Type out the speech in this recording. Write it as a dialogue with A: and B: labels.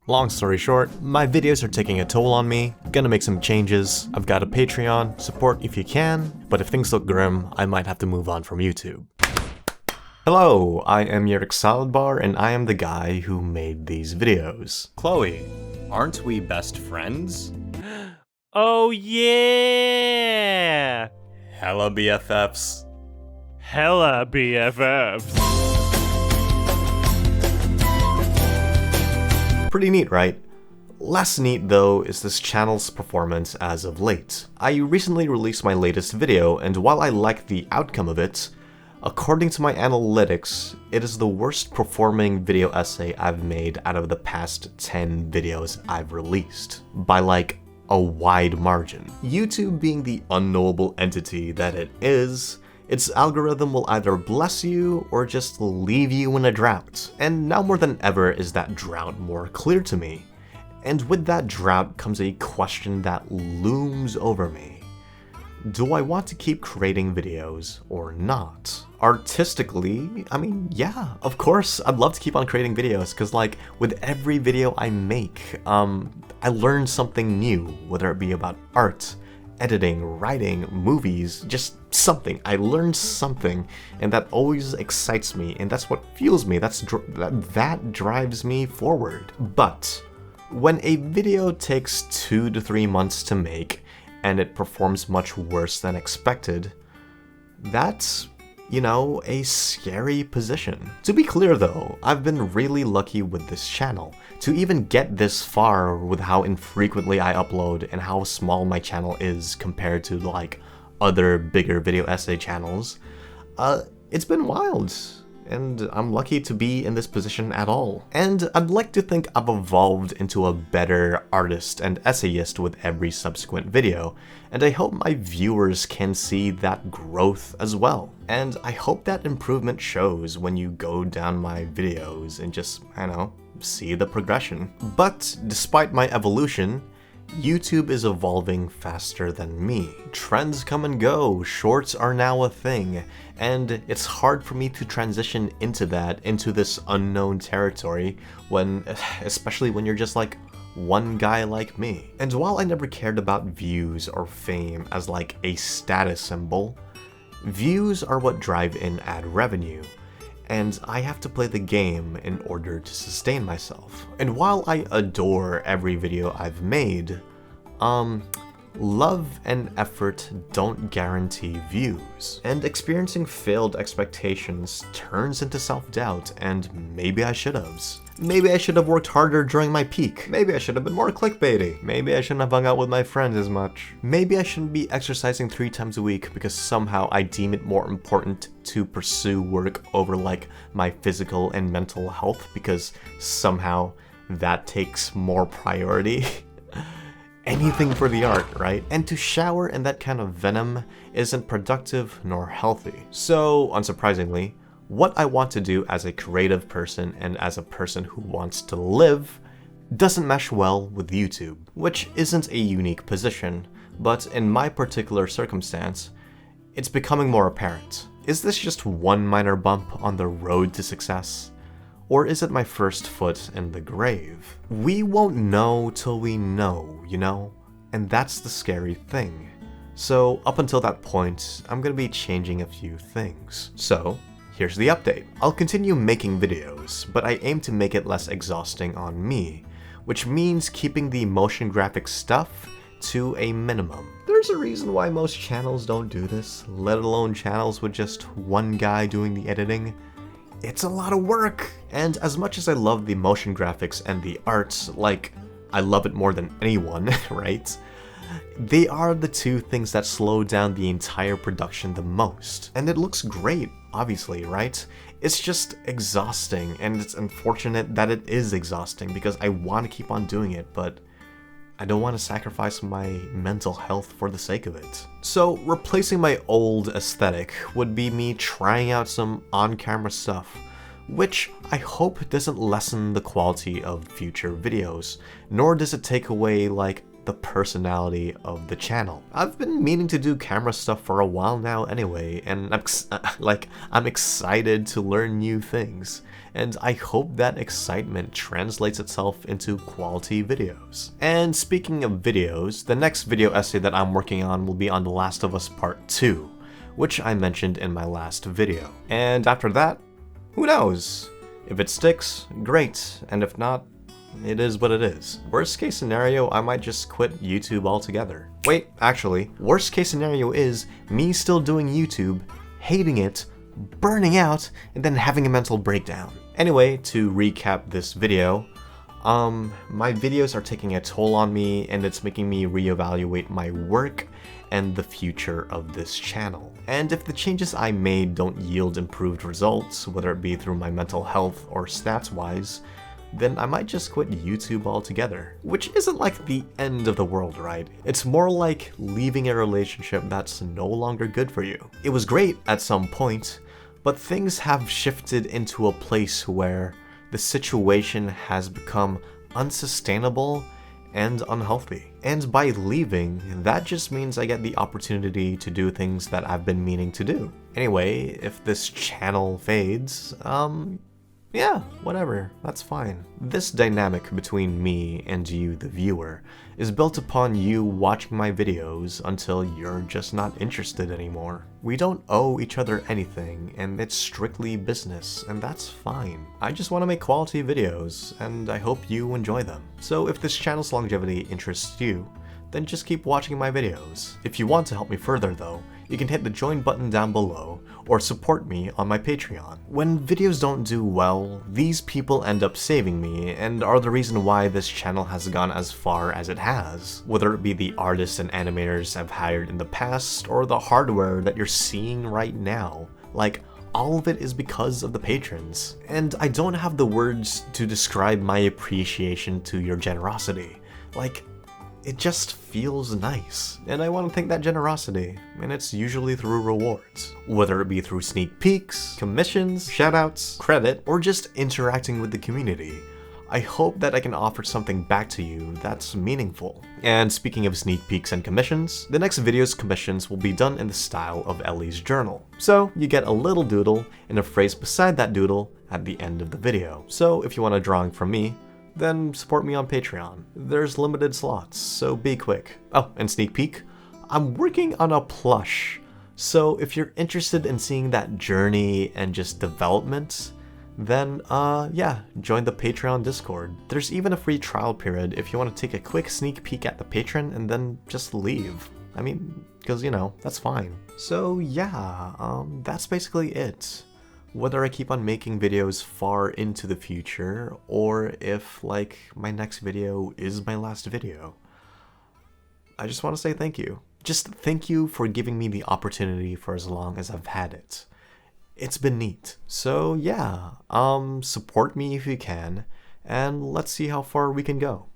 A: Long story short, my videos are taking a toll on me, gonna make some changes. I've got a Patreon, support if you can, but if things look grim, I might have to move on from YouTube. Hello, I am uricksaladbar and I am the guy who made these videos.
B: Chloe, aren't we best friends?
C: Oh yeah!
A: Hella BFFs.
C: Hella BFFs.
A: Pretty neat, right? Less neat though is this channel's performance as of late. I recently released my latest video, and while I like the outcome of it, according to my analytics, it is the worst performing video essay I've made out of the past 10 videos I've released, by like a wide margin. YouTube being the unknowable entity that it is, its algorithm will either bless you or just leave you in a drought. And now more than ever is that drought more clear to me. And with that drought comes a question that looms over me. Do I want to keep creating videos or not? Artistically, I mean, yeah, of course, I'd love to keep on creating videos, because like, with every video I make, I learn something new, whether it be about art, editing, writing, movies, just something. I learned something, and that always excites me, and that's what fuels me, that drives me forward. But when a video takes 2 to 3 months to make, and it performs much worse than expected, that's, you know, a scary position. To be clear though, I've been really lucky with this channel. To even get this far with how infrequently I upload and how small my channel is compared to like other bigger video essay channels, it's been wild. And I'm lucky to be in this position at all. And I'd like to think I've evolved into a better artist and essayist with every subsequent video, and I hope my viewers can see that growth as well. And I hope that improvement shows when you go down my videos and just, I don't know, see the progression. But despite my evolution, YouTube is evolving faster than me. Trends come and go, shorts are now a thing, and it's hard for me to transition into this unknown territory especially when you're just like one guy like me. And while I never cared about views or fame as like a status symbol, views are what drive in ad revenue, and I have to play the game in order to sustain myself. And while I adore every video I've made, love and effort don't guarantee views. And experiencing failed expectations turns into self-doubt, and maybe I should've. Maybe I should have worked harder during my peak. Maybe I should have been more clickbaity. Maybe I shouldn't have hung out with my friends as much. Maybe I shouldn't be exercising 3 times a week because somehow I deem it more important to pursue work over like my physical and mental health because somehow that takes more priority. Anything for the art, right? And to shower in that kind of venom isn't productive nor healthy. So, unsurprisingly, what I want to do as a creative person and as a person who wants to live doesn't mesh well with YouTube, which isn't a unique position, but in my particular circumstance, it's becoming more apparent. Is this just one minor bump on the road to success? Or is it my first foot in the grave? We won't know till we know, you know? And that's the scary thing. So up until that point, I'm gonna be changing a few things. So, here's the update. I'll continue making videos, but I aim to make it less exhausting on me, which means keeping the motion graphic stuff to a minimum. There's a reason why most channels don't do this, let alone channels with just one guy doing the editing. It's a lot of work! And as much as I love the motion graphics and the art, like, I love it more than anyone, right? They are the two things that slow down the entire production the most. And it looks great, obviously, right? It's just exhausting, and it's unfortunate that it is exhausting because I want to keep on doing it, but I don't want to sacrifice my mental health for the sake of it. So replacing my old aesthetic would be me trying out some on-camera stuff, which I hope doesn't lessen the quality of future videos, nor does it take away like the personality of the channel. I've been meaning to do camera stuff for a while now anyway, and I'm excited to learn new things, and I hope that excitement translates itself into quality videos. And speaking of videos, the next video essay that I'm working on will be on The Last of Us Part 2, which I mentioned in my last video. And after that, who knows? If it sticks, great, and if not, it is what it is. Worst case scenario, I might just quit YouTube altogether. Wait, actually, worst case scenario is me still doing YouTube, hating it, burning out, and then having a mental breakdown. Anyway, to recap this video, my videos are taking a toll on me, and it's making me reevaluate my work and the future of this channel. And if the changes I made don't yield improved results, whether it be through my mental health or stats-wise, then I might just quit YouTube altogether. Which isn't like the end of the world, right? It's more like leaving a relationship that's no longer good for you. It was great at some point, but things have shifted into a place where the situation has become unsustainable and unhealthy. And by leaving, that just means I get the opportunity to do things that I've been meaning to do. Anyway, if this channel fades, yeah, whatever, that's fine. This dynamic between me and you, the viewer, is built upon you watching my videos until you're just not interested anymore. We don't owe each other anything, and it's strictly business, and that's fine. I just want to make quality videos, and I hope you enjoy them. So if this channel's longevity interests you, then just keep watching my videos. If you want to help me further though, you can hit the join button down below, or support me on my Patreon. When videos don't do well, these people end up saving me, and are the reason why this channel has gone as far as it has. Whether it be the artists and animators I've hired in the past, or the hardware that you're seeing right now. Like, all of it is because of the patrons. And I don't have the words to describe my appreciation to your generosity. Like, it just feels nice, and I want to thank that generosity, and it's usually through rewards. Whether it be through sneak peeks, commissions, shoutouts, credit, or just interacting with the community. I hope that I can offer something back to you that's meaningful. And speaking of sneak peeks and commissions, the next video's commissions will be done in the style of Ellie's journal. So you get a little doodle and a phrase beside that doodle at the end of the video. So if you want a drawing from me, then support me on Patreon. There's limited slots, so be quick. Oh, and sneak peek, I'm working on a plush. So if you're interested in seeing that journey and just development, then yeah, join the Patreon Discord. There's even a free trial period if you want to take a quick sneak peek at the patron and then just leave. I mean, because you know, that's fine. So yeah, that's basically it. Whether I keep on making videos far into the future, or if, like, my next video is my last video. I just want to say thank you. Just thank you for giving me the opportunity for as long as I've had it. It's been neat. So yeah, support me if you can, and let's see how far we can go.